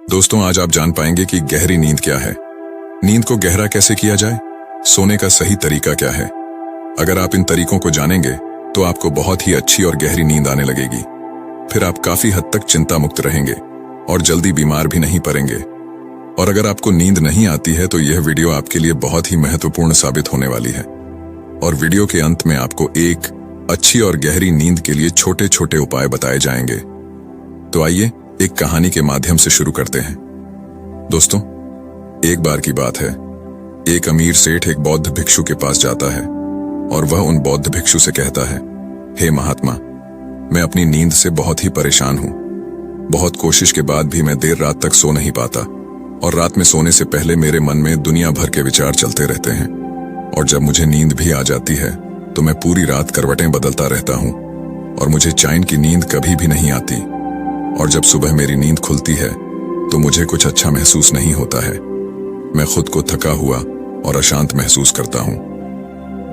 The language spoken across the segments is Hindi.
दोस्तों, आज आप जान पाएंगे कि गहरी नींद क्या है, नींद को गहरा कैसे किया जाए, सोने का सही तरीका क्या है। अगर आप इन तरीकों को जानेंगे तो आपको बहुत ही अच्छी और गहरी नींद आने लगेगी। फिर आप काफी हद तक चिंता मुक्त रहेंगे और जल्दी बीमार भी नहीं पड़ेंगे। और अगर आपको नींद नहीं आती है तो यह वीडियो आपके लिए बहुत ही महत्वपूर्ण साबित होने वाली है। और वीडियो के अंत में आपको एक अच्छी और गहरी नींद के लिए छोटे छोटे उपाय बताए जाएंगे। तो आइए एक कहानी के माध्यम से शुरू करते हैं। दोस्तों, एक बार की बात है, एक अमीर सेठ एक बौद्ध भिक्षु के पास जाता है और वह उन बौद्ध भिक्षु से कहता है, हे महात्मा, मैं अपनी नींद से बहुत ही परेशान हूं। बहुत कोशिश के बाद भी मैं देर रात तक सो नहीं पाता और रात में सोने से पहले मेरे मन में दुनिया भर के विचार चलते रहते हैं। और जब मुझे नींद भी आ जाती है तो मैं पूरी रात करवटें बदलता रहता हूं और मुझे चैन की नींद कभी भी नहीं आती। और जब सुबह मेरी नींद खुलती है तो मुझे कुछ अच्छा महसूस नहीं होता है। मैं खुद को थका हुआ और अशांत महसूस करता हूं।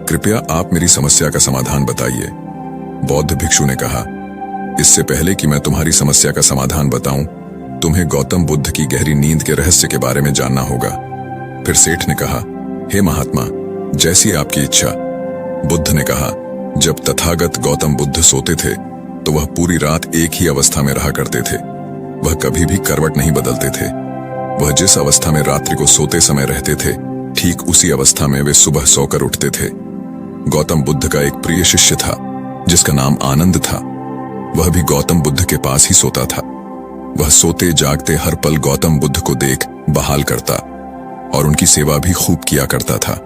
कृपया आप मेरी समस्या का समाधान बताइए। बौद्ध भिक्षु ने कहा, इससे पहले कि मैं तुम्हारी समस्या का समाधान बताऊं, तुम्हें गौतम बुद्ध की गहरी नींद के रहस्य के बारे में जानना होगा। फिर सेठ ने कहा, हे महात्मा, जैसी आपकी इच्छा। बुद्ध ने कहा, जब तथागत गौतम बुद्ध सोते थे तो वह पूरी रात एक ही अवस्था में रहा करते थे। वह कभी भी करवट नहीं बदलते थे। वह जिस अवस्था में रात्रि को सोते समय रहते थे, ठीक उसी अवस्था में वे सुबह सोकर उठते थे। गौतम बुद्ध का एक प्रिय शिष्य था जिसका नाम आनंद था। वह भी गौतम बुद्ध के पास ही सोता था। वह सोते जागते हर पल गौतम बुद्ध को देख बहाल करता और उनकी सेवा भी खूब किया करता था।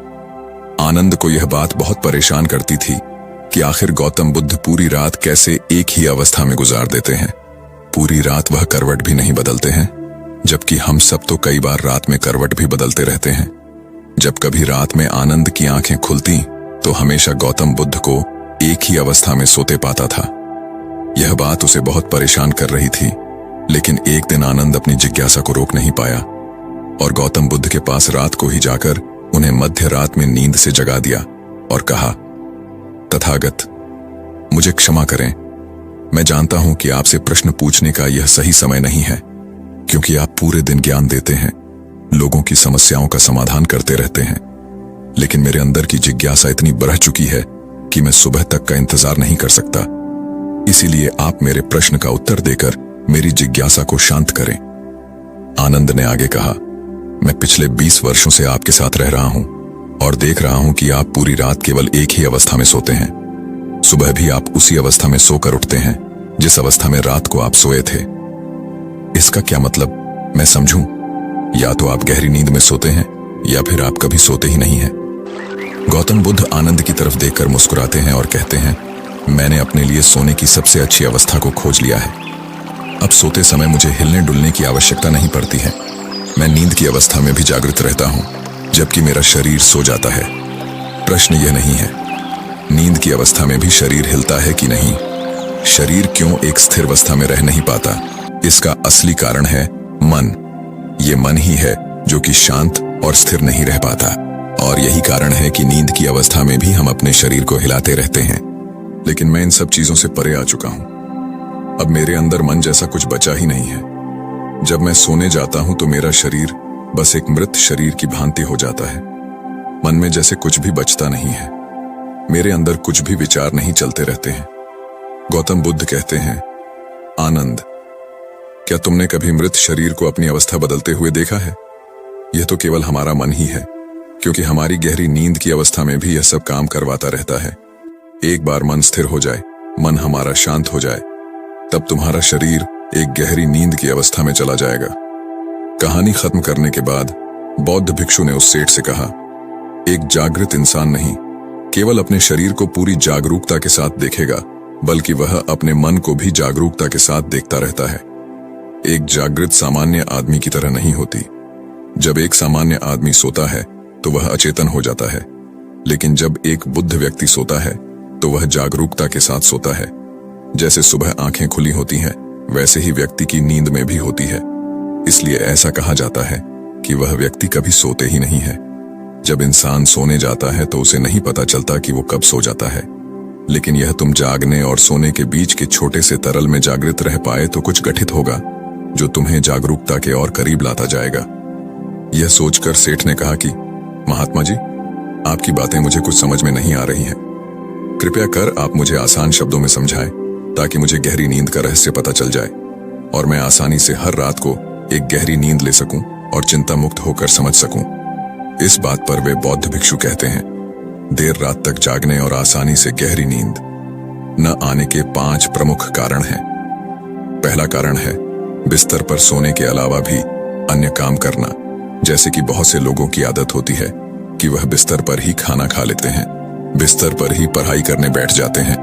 आनंद को यह बात बहुत परेशान करती थी कि आखिर गौतम बुद्ध पूरी रात कैसे एक ही अवस्था में गुजार देते हैं। पूरी रात वह करवट भी नहीं बदलते हैं, जबकि हम सब तो कई बार रात में करवट भी बदलते रहते हैं। जब कभी रात में आनंद की आंखें खुलती तो हमेशा गौतम बुद्ध को एक ही अवस्था में सोते पाता था। यह बात उसे बहुत परेशान कर रही थी, लेकिन एक दिन आनंद अपनी जिज्ञासा को रोक नहीं पाया और गौतम बुद्ध के पास रात को ही जाकर उन्हें मध्य रात में नींद से जगा दिया और कहा, तथागत, मुझे क्षमा करें। मैं जानता हूं कि आपसे प्रश्न पूछने का यह सही समय नहीं है, क्योंकि आप पूरे दिन ज्ञान देते हैं, लोगों की समस्याओं का समाधान करते रहते हैं। लेकिन मेरे अंदर की जिज्ञासा इतनी बढ़ चुकी है कि मैं सुबह तक का इंतजार नहीं कर सकता। इसीलिए आप मेरे प्रश्न का उत्तर देकर मेरी जिज्ञासा को शांत करें। आनंद ने आगे कहा, मैं पिछले 20 वर्षों से आपके साथ रह रहा हूं और देख रहा हूं कि आप पूरी रात केवल एक ही अवस्था में सोते हैं। सुबह भी आप उसी अवस्था में सोकर उठते हैं जिस अवस्था में रात को आप सोए थे। इसका क्या मतलब, मैं समझूं? या तो आप गहरी नींद में सोते हैं या फिर आप कभी सोते ही नहीं हैं। गौतम बुद्ध आनंद की तरफ देखकर मुस्कुराते हैं और कहते हैं, मैंने अपने लिए सोने की सबसे अच्छी अवस्था को खोज लिया है। अब सोते समय मुझे हिलने डुलने की आवश्यकता नहीं पड़ती है। मैं नींद की अवस्था में भी जागृत रहता हूं, जबकि मेरा शरीर सो जाता है। प्रश्न यह नहीं है नींद की अवस्था में भी शरीर हिलता है कि नहीं, शरीर क्यों एक स्थिर अवस्था में रह नहीं पाता। इसका असली कारण है मन। ये मन ही है जो कि शांत और स्थिर नहीं रह पाता। और यही कारण है कि नींद की अवस्था में भी हम अपने शरीर को हिलाते रहते हैं। लेकिन मैं इन सब चीजों से परे आ चुका हूं। अब मेरे अंदर मन जैसा कुछ बचा ही नहीं है। जब मैं सोने जाता हूं तो मेरा शरीर बस एक मृत शरीर की भांति हो जाता है। मन में जैसे कुछ भी बचता नहीं है। मेरे अंदर कुछ भी विचार नहीं चलते रहते हैं। गौतम बुद्ध कहते हैं, आनंद, क्या तुमने कभी मृत शरीर को अपनी अवस्था बदलते हुए देखा है? यह तो केवल हमारा मन ही है, क्योंकि हमारी गहरी नींद की अवस्था में भी यह सब काम करवाता रहता है। एक बार मन स्थिर हो जाए, मन हमारा शांत हो जाए, तब तुम्हारा शरीर एक गहरी नींद की अवस्था में चला जाएगा। कहानी खत्म करने के बाद बौद्ध भिक्षु ने उस सेठ से कहा, एक जागृत इंसान नहीं केवल अपने शरीर को पूरी जागरूकता के साथ देखेगा, बल्कि वह अपने मन को भी जागरूकता के साथ देखता रहता है। एक जागृत सामान्य आदमी की तरह नहीं होती। जब एक सामान्य आदमी सोता है तो वह अचेतन हो जाता है, लेकिन जब एक बुद्ध व्यक्ति सोता है तो वह जागरूकता के साथ सोता है। जैसे सुबह आंखें खुली होती हैं, वैसे ही व्यक्ति की नींद में भी होती है। इसलिए ऐसा कहा जाता है कि वह व्यक्ति कभी सोते ही नहीं है। जब इंसान सोने जाता है तो उसे नहीं पता चलता कि वो कब सो जाता है। लेकिन यह तुम जागने और सोने के बीच के छोटे से तरल में जागृत रह पाए तो कुछ गठित होगा। जो तुम्हें जागरूकता के और करीब लाता जाएगा। यह सोचकर सेठ ने कहा कि महात्मा जी, आपकी बातें मुझे कुछ समझ में नहीं आ रही हैं। कृपया कर आप मुझे आसान शब्दों में समझाएं ताकि मुझे गहरी नींद का रहस्य पता चल जाए और मैं आसानी से हर रात को एक गहरी नींद ले सकूं और चिंता मुक्त होकर समझ सकूं। इस बात पर वे बौद्ध भिक्षु कहते हैं, देर रात तक जागने और आसानी से गहरी नींद न आने के 5 प्रमुख कारण हैं। पहला कारण है बिस्तर पर सोने के अलावा भी अन्य काम करना। जैसे कि बहुत से लोगों की आदत होती है कि वह बिस्तर पर ही खाना खा लेते हैं, बिस्तर पर ही पढ़ाई करने बैठ जाते हैं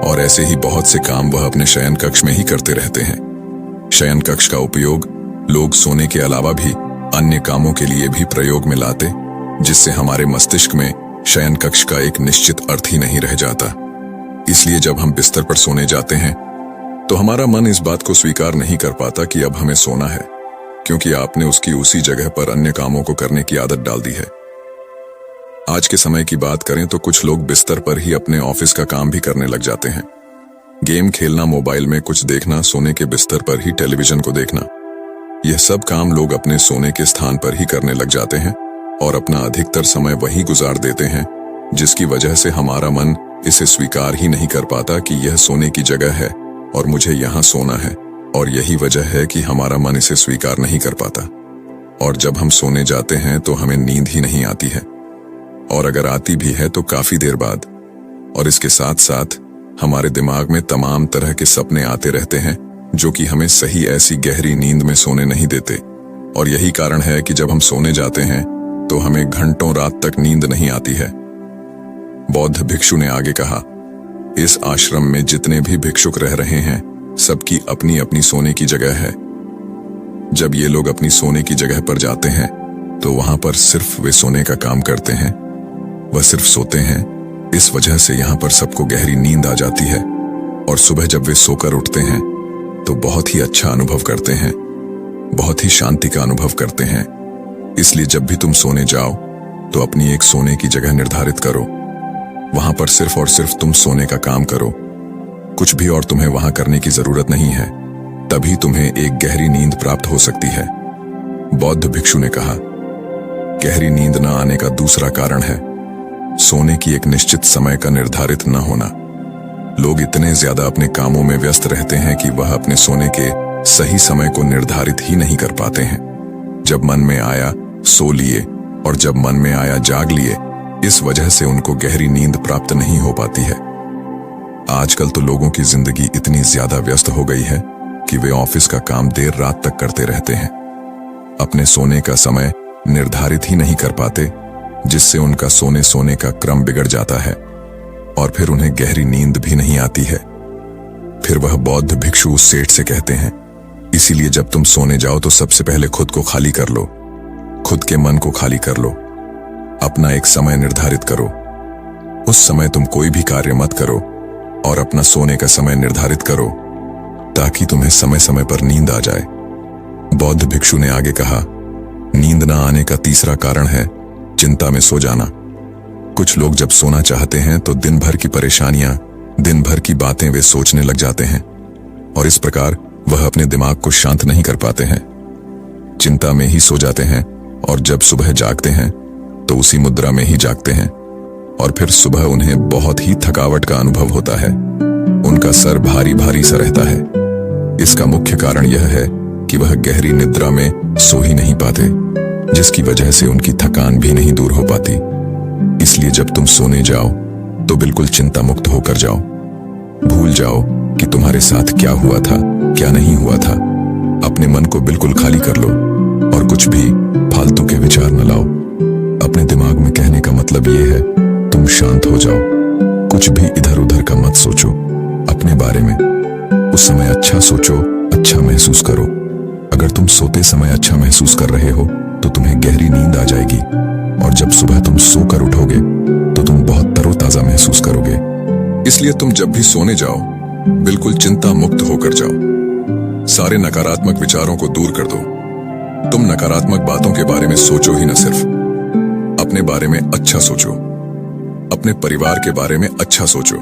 और ऐसे ही बहुत से काम वह अपने शयन कक्ष में ही करते रहते हैं। शयन कक्ष का उपयोग लोग सोने के अलावा भी अन्य कामों के लिए भी प्रयोग में लाते, जिससे हमारे मस्तिष्क में शयन कक्ष का एक निश्चित अर्थ ही नहीं रह जाता। इसलिए जब हम बिस्तर पर सोने जाते हैं तो हमारा मन इस बात को स्वीकार नहीं कर पाता कि अब हमें सोना है, क्योंकि आपने उसकी उसी जगह पर अन्य कामों को करने की आदत डाल दी है। आज के समय की बात करें तो कुछ लोग बिस्तर पर ही अपने ऑफिस का काम भी करने लग जाते हैं। गेम खेलना, मोबाइल में कुछ देखना, सोने के बिस्तर पर ही टेलीविजन को देखना, यह सब काम लोग अपने सोने के स्थान पर ही करने लग जाते हैं और अपना अधिकतर समय वहीं गुजार देते हैं, जिसकी वजह से हमारा मन इसे स्वीकार ही नहीं कर पाता कि यह सोने की जगह है और मुझे यहाँ सोना है। और यही वजह है कि हमारा मन इसे स्वीकार नहीं कर पाता और जब हम सोने जाते हैं तो हमें नींद ही नहीं आती है, और अगर आती भी है तो काफी देर बाद। और इसके साथ साथ हमारे दिमाग में तमाम तरह के सपने आते रहते हैं जो कि हमें सही ऐसी गहरी नींद में सोने नहीं देते। और यही कारण है कि जब हम सोने जाते हैं तो हमें घंटों रात तक नींद नहीं आती है। बौद्ध भिक्षु ने आगे कहा, इस आश्रम में जितने भी भिक्षुक रह रहे हैं सबकी अपनी अपनी सोने की जगह है। जब ये लोग अपनी सोने की जगह पर जाते हैं तो वहां पर सिर्फ वे सोने का काम करते हैं, वह सिर्फ सोते हैं। इस वजह से यहाँ पर सबको गहरी नींद आ जाती है और सुबह जब वे सोकर उठते हैं तो बहुत ही अच्छा अनुभव करते हैं, बहुत ही शांति का अनुभव करते हैं। इसलिए जब भी तुम सोने जाओ तो अपनी एक सोने की जगह निर्धारित करो, वहां पर सिर्फ और सिर्फ तुम सोने का काम करो, कुछ भी और तुम्हें वहां करने की जरूरत नहीं है। तभी तुम्हें एक गहरी नींद प्राप्त हो सकती है। बौद्ध भिक्षु ने कहा, गहरी नींद न आने का दूसरा कारण है सोने की एक निश्चित समय का निर्धारित न होना। लोग इतने ज्यादा अपने कामों में व्यस्त रहते हैं कि वह अपने सोने के सही समय को निर्धारित ही नहीं कर पाते हैं। जब मन में आया सो लिए और जब मन में आया जाग लिए। इस वजह से उनको गहरी नींद प्राप्त नहीं हो पाती है। आजकल तो लोगों की जिंदगी इतनी ज्यादा व्यस्त हो गई है कि वे ऑफिस का काम देर रात तक करते रहते हैं, अपने सोने का समय निर्धारित ही नहीं कर पाते, जिससे उनका सोने का क्रम बिगड़ जाता है और फिर उन्हें गहरी नींद भी नहीं आती है। फिर वह बौद्ध भिक्षु उस सेठ से कहते हैं, इसीलिए जब तुम सोने जाओ तो सबसे पहले खुद को खाली कर लो, खुद के मन को खाली कर लो, अपना एक समय निर्धारित करो। उस समय तुम कोई भी कार्य मत करो और अपना सोने का समय निर्धारित करो ताकि तुम्हें समय समय पर नींद आ जाए। बौद्ध भिक्षु ने आगे कहा, नींद न आने का तीसरा कारण है चिंता में सो जाना। कुछ लोग जब सोना चाहते हैं तो दिन भर की परेशानियां, दिन भर की बातें वे सोचने लग जाते हैं और इस प्रकार वह अपने दिमाग को शांत नहीं कर पाते हैं, चिंता में ही सो जाते हैं और जब सुबह जागते हैं तो उसी मुद्रा में ही जागते हैं और फिर सुबह उन्हें बहुत ही थकावट का अनुभव होता है, उनका सर भारी भारी सा रहता है। इसका मुख्य कारण यह है कि वह गहरी निद्रा में सो ही नहीं पाते, जिसकी वजह से उनकी थकान भी नहीं दूर हो पाती। इसलिए जब तुम सोने जाओ तो बिल्कुल चिंता मुक्त होकर जाओ, भूल जाओ कि तुम्हारे साथ क्या हुआ था, क्या नहीं हुआ था। अपने मन को बिल्कुल खाली कर लो और कुछ भी फालतू के विचार न लाओ। अपने दिमाग में कहने का मतलब यह है, तुम शांत हो जाओ, कुछ भी इधर उधर का मत सोचो अपने बारे में। उस समय अच्छा सोचो, अच्छा महसूस करो। अगर तुम सोते समय अच्छा महसूस कर रहे हो तो तुम्हें गहरी नींद आ जाएगी और जब सुबह तुम सोकर उठोगे तो तुम बहुत तरोताजा महसूस करोगे। इसलिए तुम जब भी सोने जाओ बिल्कुल चिंता मुक्त होकर जाओ, सारे नकारात्मक विचारों को दूर कर दो। तुम नकारात्मक बातों के बारे में सोचो ही न, सिर्फ अपने बारे में अच्छा सोचो, अपने परिवार के बारे में अच्छा सोचो।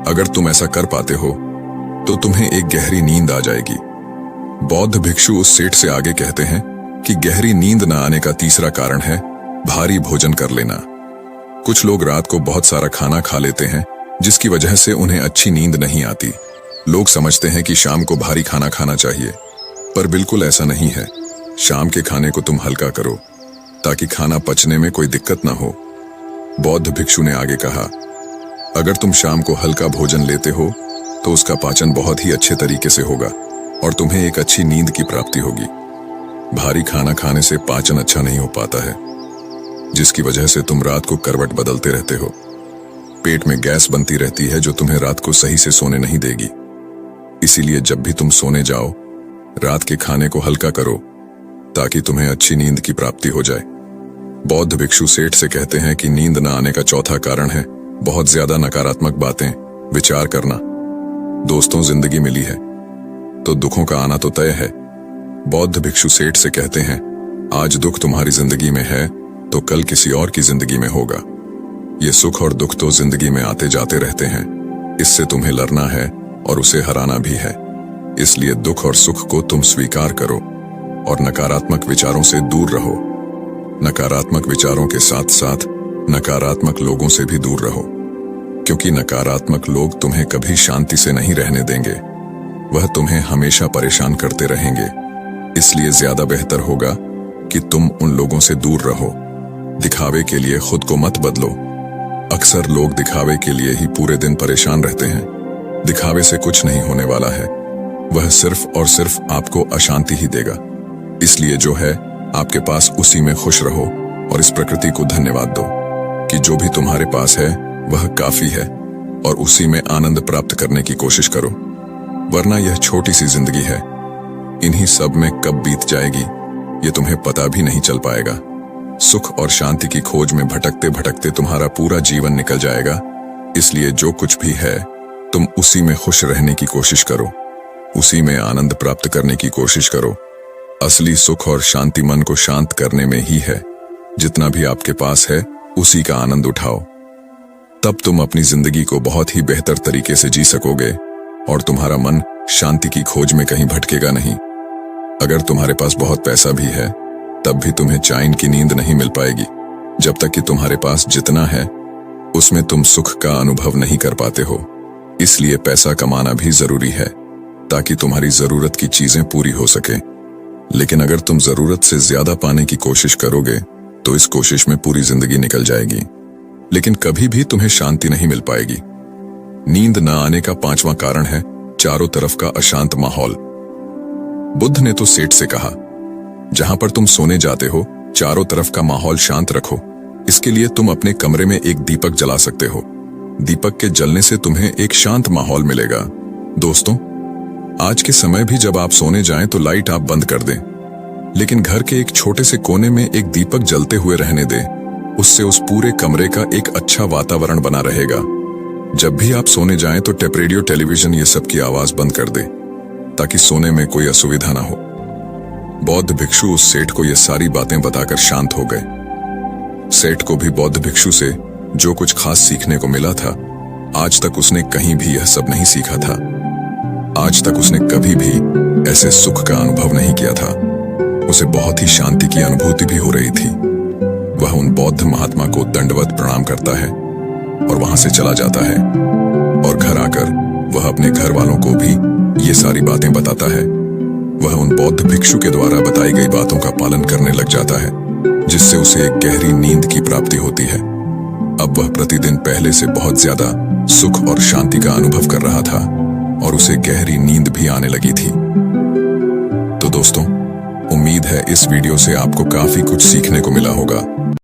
अगर तुम ऐसा कर पाते हो तो तुम्हें एक गहरी नींद आ जाएगी बौद्ध भिक्षु उस सेठ से आगे कहते हैं कि गहरी नींद न आने का तीसरा कारण है भारी भोजन कर लेना। कुछ लोग रात को बहुत सारा खाना खा लेते हैं जिसकी वजह से उन्हें अच्छी नींद नहीं आती। लोग समझते हैं कि शाम को भारी खाना खाना चाहिए, पर बिल्कुल ऐसा नहीं है। शाम के खाने को तुम हल्का करो ताकि खाना पचने में कोई दिक्कत ना हो। बौद्ध भिक्षु ने आगे कहा, अगर तुम शाम को हल्का भोजन लेते हो तो उसका पाचन बहुत ही अच्छे तरीके से होगा और तुम्हें एक अच्छी नींद की प्राप्ति होगी। भारी खाना खाने से पाचन अच्छा नहीं हो पाता है, जिसकी वजह से तुम रात को करवट बदलते रहते हो। पेट में गैस बनती रहती है जो तुम्हें रात को सही से सोने नहीं देगी। इसीलिए जब भी तुम सोने जाओ, रात के खाने को हल्का करो ताकि तुम्हें अच्छी नींद की प्राप्ति हो जाए। बौद्ध भिक्षु सेठ से कहते हैं कि नींद न आने का चौथा कारण है बहुत ज्यादा नकारात्मक बातें विचार करना। दोस्तों, जिंदगी मिली है तो दुखों का आना तो तय है। बौद्ध भिक्षु सेठ से कहते हैं, आज दुख तुम्हारी जिंदगी में है तो कल किसी और की जिंदगी में होगा। ये सुख और दुख तो जिंदगी में आते जाते रहते हैं, इससे तुम्हें लड़ना है और उसे हराना भी है। इसलिए दुख और सुख को तुम स्वीकार करो और नकारात्मक विचारों से दूर रहो। नकारात्मक विचारों के साथ साथ नकारात्मक लोगों से भी दूर रहो, क्योंकि नकारात्मक लोग तुम्हें कभी शांति से नहीं रहने देंगे। वह तुम्हें हमेशा परेशान करते रहेंगे। इसलिए ज्यादा बेहतर होगा कि तुम उन लोगों से दूर रहो। दिखावे के लिए खुद को मत बदलो। अक्सर लोग दिखावे के लिए ही पूरे दिन परेशान रहते हैं। दिखावे से कुछ नहीं होने वाला है, वह सिर्फ और सिर्फ आपको अशांति ही देगा। इसलिए जो है आपके पास उसी में खुश रहो और इस प्रकृति को धन्यवाद दो कि जो भी तुम्हारे पास है वह काफी है और उसी में आनंद प्राप्त करने की कोशिश करो। वरना यह छोटी सी जिंदगी है, इन्हीं सब में कब बीत जाएगी ये तुम्हें पता भी नहीं चल पाएगा। सुख और शांति की खोज में भटकते भटकते तुम्हारा पूरा जीवन निकल जाएगा। इसलिए जो कुछ भी है तुम उसी में खुश रहने की कोशिश करो, उसी में आनंद प्राप्त करने की कोशिश करो। असली सुख और शांति मन को शांत करने में ही है। जितना भी आपके पास है उसी का आनंद उठाओ, तब तुम अपनी जिंदगी को बहुत ही बेहतर तरीके से जी सकोगे और तुम्हारा मन शांति की खोज में कहीं भटकेगा नहीं। अगर तुम्हारे पास बहुत पैसा भी है तब भी तुम्हें चैन की नींद नहीं मिल पाएगी जब तक कि तुम्हारे पास जितना है उसमें तुम सुख का अनुभव नहीं कर पाते हो। इसलिए पैसा कमाना भी जरूरी है ताकि तुम्हारी जरूरत की चीजें पूरी हो सके। लेकिन अगर तुम जरूरत से ज्यादा पाने की कोशिश करोगे तो इस कोशिश में पूरी जिंदगी निकल जाएगी, लेकिन कभी भी तुम्हें शांति नहीं मिल पाएगी। नींद न आने का पांचवा कारण है चारों तरफ का अशांत माहौल। बुद्ध ने तो सेठ से कहा, जहां पर तुम सोने जाते हो चारों तरफ का माहौल शांत रखो। इसके लिए तुम अपने कमरे में एक दीपक जला सकते हो। दीपक के जलने से तुम्हें एक शांत माहौल मिलेगा। दोस्तों, आज के समय भी जब आप सोने जाएं तो लाइट आप बंद कर दें, लेकिन घर के एक छोटे से कोने में एक दीपक जलते हुए रहने दें। उससे उस पूरे कमरे का एक अच्छा वातावरण बना रहेगा। जब भी आप सोने जाएं तो टेप रेडियो, टेलीविजन ये सब की आवाज बंद कर दें ताकि सोने में कोई असुविधा ना हो। बौद्ध भिक्षु उस सेठ को ये सारी बातें बताकर शांत हो गए। सेठ को भी बौद्ध भिक्षु से जो कुछ खास सीखने को मिला था, आज तक उसने कहीं भी यह सब नहीं सीखा था। आज तक उसने कभी भी ऐसे सुख का अनुभव नहीं किया था। उसे बहुत ही शांति की अनुभूति भी हो रही थी। वह उन बौद्ध महात्मा को दंडवत प्रणाम करता है और वहां से चला जाता है और घर आकर वह अपने घर वालों को भी ये सारी बातें बताता है। वह उन बौद्ध भिक्षु के द्वारा बताई गई बातों का पालन करने लग जाता है, जिससे उसे एक गहरी नींद की प्राप्ति होती है। अब वह प्रतिदिन पहले से बहुत ज्यादा सुख और शांति का अनुभव कर रहा था और उसे गहरी नींद भी आने लगी थी। तो दोस्तों, उम्मीद है इस वीडियो से आपको काफी कुछ सीखने को मिला होगा।